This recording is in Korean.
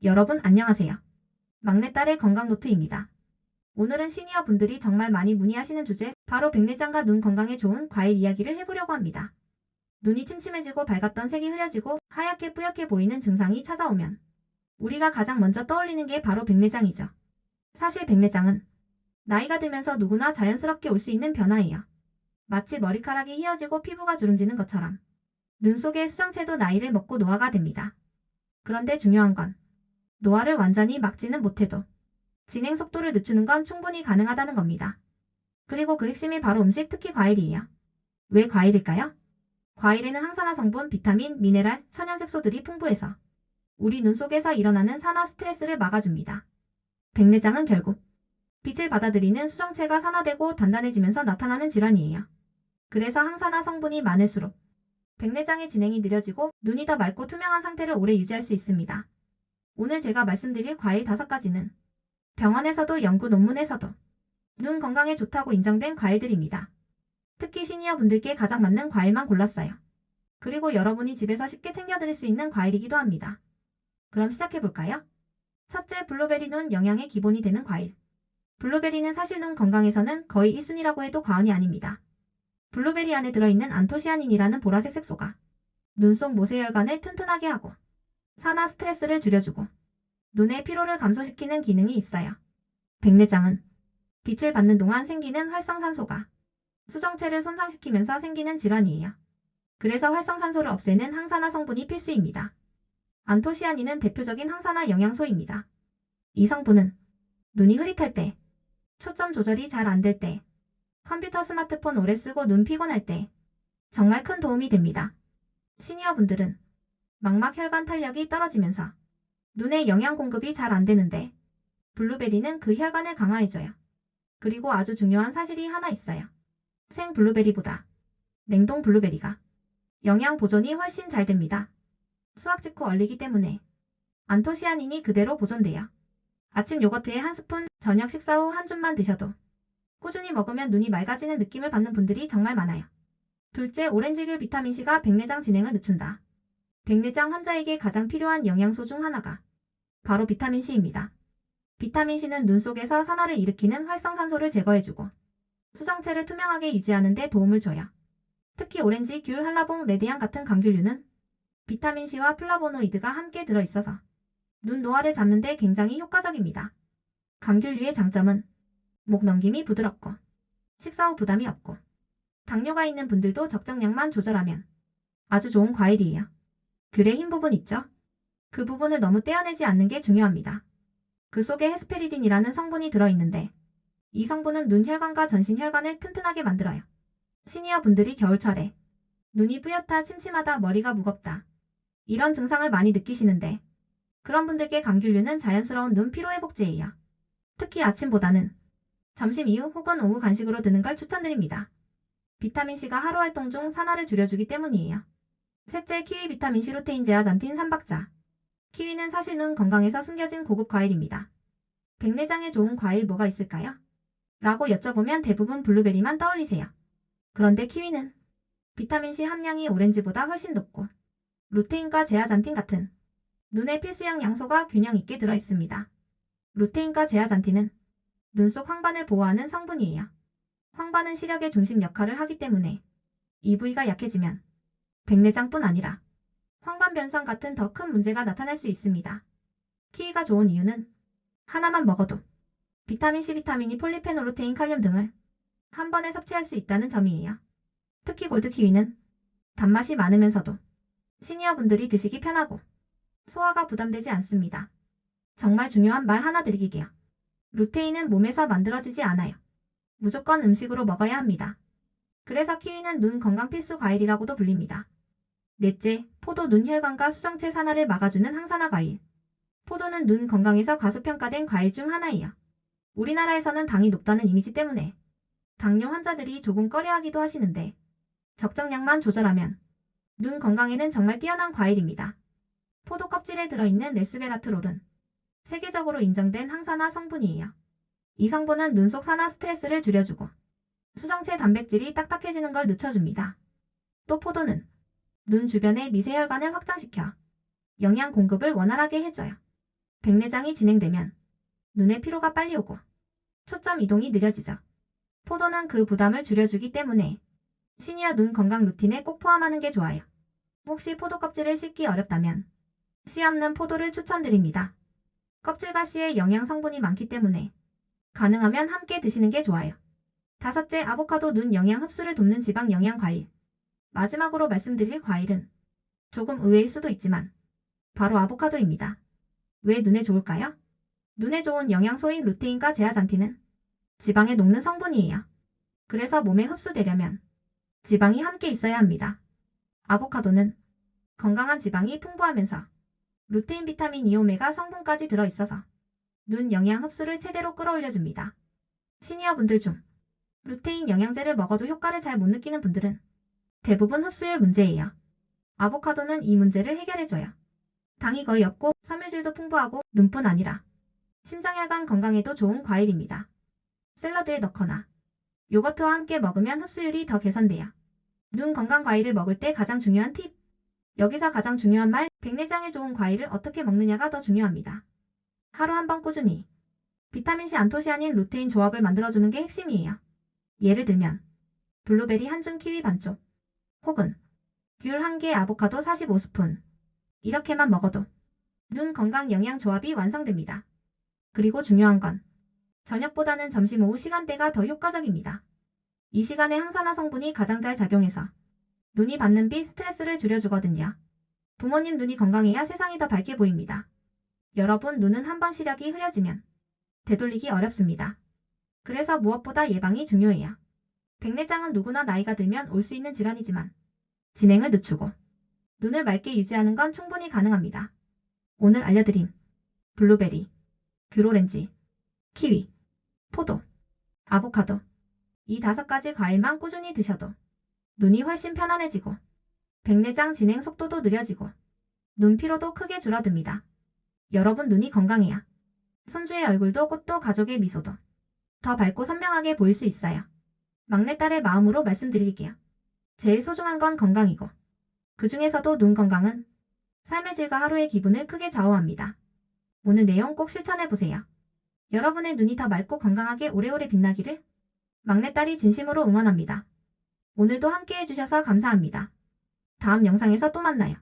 여러분 안녕하세요. 막내딸의 건강노트입니다. 오늘은 시니어 분들이 정말 많이 문의하시는 주제, 바로 백내장과 눈 건강에 좋은 과일 이야기를 해보려고 합니다. 눈이 침침해지고 밝았던 색이 흐려지고 하얗게 뿌옇게 보이는 증상이 찾아오면 우리가 가장 먼저 떠올리는 게 바로 백내장이죠. 사실 백내장은 나이가 들면서 누구나 자연스럽게 올 수 있는 변화예요. 마치 머리카락이 휘어지고 피부가 주름지는 것처럼 눈 속의 수정체도 나이를 먹고 노화가 됩니다. 그런데 중요한 건 노화를 완전히 막지는 못해도 진행 속도를 늦추는 건 충분히 가능하다는 겁니다. 그리고 그 핵심이 바로 음식, 특히 과일이에요. 왜 과일일까요? 과일에는 항산화 성분, 비타민, 미네랄, 천연색소들이 풍부해서 우리 눈 속에서 일어나는 산화 스트레스를 막아줍니다. 백내장은 결국 빛을 받아들이는 수정체가 산화되고 단단해지면서 나타나는 질환이에요. 그래서 항산화 성분이 많을수록 백내장의 진행이 느려지고 눈이 더 맑고 투명한 상태를 오래 유지할 수 있습니다. 오늘 제가 말씀드릴 과일 5가지는 병원에서도 연구 논문에서도 눈 건강에 좋다고 인정된 과일들입니다. 특히 시니어 분들께 가장 맞는 과일만 골랐어요. 그리고 여러분이 집에서 쉽게 챙겨드릴 수 있는 과일이기도 합니다. 그럼 시작해볼까요? 첫째, 블루베리. 눈 영양의 기본이 되는 과일. 블루베리는 사실 눈 건강에서는 거의 1순위라고 해도 과언이 아닙니다. 블루베리 안에 들어있는 안토시아닌이라는 보라색 색소가 눈 속 모세혈관을 튼튼하게 하고 산화 스트레스를 줄여주고 눈의 피로를 감소시키는 기능이 있어요. 백내장은 빛을 받는 동안 생기는 활성산소가 수정체를 손상시키면서 생기는 질환이에요. 그래서 활성산소를 없애는 항산화 성분이 필수입니다. 안토시아닌은 대표적인 항산화 영양소입니다. 이 성분은 눈이 흐릿할 때, 초점 조절이 잘 안 될 때, 컴퓨터 스마트폰 오래 쓰고 눈 피곤할 때 정말 큰 도움이 됩니다. 시니어 분들은 망막 혈관 탄력이 떨어지면서 눈에 영양 공급이 잘 안 되는데 블루베리는 그 혈관을 강화해줘요. 그리고 아주 중요한 사실이 하나 있어요. 생 블루베리보다 냉동 블루베리가 영양 보존이 훨씬 잘 됩니다. 수확 직후 얼리기 때문에 안토시아닌이 그대로 보존돼요. 아침 요거트에 한 스푼, 저녁 식사 후 한 줌만 드셔도 꾸준히 먹으면 눈이 맑아지는 느낌을 받는 분들이 정말 많아요. 둘째, 오렌지귤. 비타민C가 백내장 진행을 늦춘다. 백내장 환자에게 가장 필요한 영양소 중 하나가 바로 비타민C입니다. 비타민C는 눈 속에서 산화를 일으키는 활성산소를 제거해주고 수정체를 투명하게 유지하는 데 도움을 줘요. 특히 오렌지, 귤, 한라봉, 레드향 같은 감귤류는 비타민C와 플라보노이드가 함께 들어있어서 눈 노화를 잡는 데 굉장히 효과적입니다. 감귤류의 장점은 목 넘김이 부드럽고 식사 후 부담이 없고 당뇨가 있는 분들도 적정량만 조절하면 아주 좋은 과일이에요. 귤의 흰 부분 있죠? 그 부분을 너무 떼어내지 않는 게 중요합니다. 그 속에 헤스페리딘이라는 성분이 들어있는데 이 성분은 눈 혈관과 전신 혈관을 튼튼하게 만들어요. 시니어 분들이 겨울철에 눈이 뿌옇다, 침침하다, 머리가 무겁다 이런 증상을 많이 느끼시는데 그런 분들께 감귤류는 자연스러운 눈 피로 회복제예요. 특히 아침보다는 점심 이후 혹은 오후 간식으로 드는 걸 추천드립니다. 비타민C가 하루 활동 중 산화를 줄여주기 때문이에요. 셋째, 키위. 비타민C, 루테인, 제아잔틴, 삼박자. 키위는 사실 눈 건강에서 숨겨진 고급 과일입니다. 백내장에 좋은 과일 뭐가 있을까요? 라고 여쭤보면 대부분 블루베리만 떠올리세요. 그런데 키위는 비타민C 함량이 오렌지보다 훨씬 높고 루테인과 제아잔틴 같은 눈의 필수형 양소가 균형 있게 들어있습니다. 루테인과 제아잔틴은 눈 속 황반을 보호하는 성분이에요. 황반은 시력의 중심 역할을 하기 때문에 이 부위가 약해지면 백내장뿐 아니라 황반 변성 같은 더 큰 문제가 나타날 수 있습니다. 키위가 좋은 이유는 하나만 먹어도 비타민C, 비타민이, 폴리페놀, 루테인, 칼륨 등을 한 번에 섭취할 수 있다는 점이에요. 특히 골드 키위는 단맛이 많으면서도 시니어 분들이 드시기 편하고 소화가 부담되지 않습니다. 정말 중요한 말 하나 드리게요. 루테인은 몸에서 만들어지지 않아요. 무조건 음식으로 먹어야 합니다. 그래서 키위는 눈 건강 필수 과일이라고도 불립니다. 넷째, 포도. 눈 혈관과 수정체 산화를 막아주는 항산화 과일. 포도는 눈 건강에서 과소평가된 과일 중 하나예요. 우리나라에서는 당이 높다는 이미지 때문에 당뇨 환자들이 조금 꺼려하기도 하시는데 적정량만 조절하면 눈 건강에는 정말 뛰어난 과일입니다. 포도 껍질에 들어있는 레스베라트롤은 세계적으로 인정된 항산화 성분이에요. 이 성분은 눈 속 산화 스트레스를 줄여주고 수정체 단백질이 딱딱해지는 걸 늦춰줍니다. 또 포도는 눈 주변의 미세혈관을 확장시켜 영양 공급을 원활하게 해줘요. 백내장이 진행되면 눈의 피로가 빨리 오고 초점 이동이 느려지죠. 포도는 그 부담을 줄여주기 때문에 시니어 눈 건강 루틴에 꼭 포함하는 게 좋아요. 혹시 포도 껍질을 씻기 어렵다면 씨 없는 포도를 추천드립니다. 껍질과 씨에 영양 성분이 많기 때문에 가능하면 함께 드시는 게 좋아요. 다섯째, 아보카도 눈 영양 흡수를 돕는 지방 영양 과일. 마지막으로 말씀드릴 과일은 조금 의외일 수도 있지만 바로 아보카도입니다. 왜 눈에 좋을까요? 눈에 좋은 영양소인 루테인과 제아잔틴은 지방에 녹는 성분이에요. 그래서 몸에 흡수되려면 지방이 함께 있어야 합니다. 아보카도는 건강한 지방이 풍부하면서 루테인, 비타민 E, 오메가 성분까지 들어있어서 눈 영양 흡수를 최대로 끌어올려줍니다. 시니어 분들 중 루테인 영양제를 먹어도 효과를 잘 못 느끼는 분들은 대부분 흡수율 문제예요. 아보카도는 이 문제를 해결해줘요. 당이 거의 없고 섬유질도 풍부하고 눈뿐 아니라 심장혈관 건강에도 좋은 과일입니다. 샐러드에 넣거나 요거트와 함께 먹으면 흡수율이 더 개선돼요. 눈 건강 과일을 먹을 때 가장 중요한 팁. 여기서 가장 중요한 말, 백내장에 좋은 과일을 어떻게 먹느냐가 더 중요합니다. 하루 한 번 꾸준히 비타민C, 안토시아닌, 루테인 조합을 만들어주는 게 핵심이에요. 예를 들면 블루베리 한 줌, 키위 반쪽, 혹은 귤 한 개, 아보카도 45스푼 이렇게만 먹어도 눈 건강 영양 조합이 완성됩니다. 그리고 중요한 건 저녁보다는 점심 오후 시간대가 더 효과적입니다. 이 시간에 항산화 성분이 가장 잘 작용해서 눈이 받는 빛, 스트레스를 줄여주거든요. 부모님 눈이 건강해야 세상이 더 밝게 보입니다. 여러분, 눈은 한번 시력이 흐려지면 되돌리기 어렵습니다. 그래서 무엇보다 예방이 중요해요. 백내장은 누구나 나이가 들면 올 수 있는 질환이지만 진행을 늦추고 눈을 맑게 유지하는 건 충분히 가능합니다. 오늘 알려드린 블루베리, 귤오렌지, 키위, 포도, 아보카도 이 5가지 과일만 꾸준히 드셔도 눈이 훨씬 편안해지고 백내장 진행 속도도 느려지고 눈 피로도 크게 줄어듭니다. 여러분, 눈이 건강해야 손주의 얼굴도 꽃도 가족의 미소도 더 밝고 선명하게 보일 수 있어요. 막내딸의 마음으로 말씀드릴게요. 제일 소중한 건 건강이고 그 중에서도 눈 건강은 삶의 질과 하루의 기분을 크게 좌우합니다. 오늘 내용 꼭 실천해보세요. 여러분의 눈이 더 맑고 건강하게 오래오래 빛나기를 막내딸이 진심으로 응원합니다. 오늘도 함께 해주셔서 감사합니다. 다음 영상에서 또 만나요.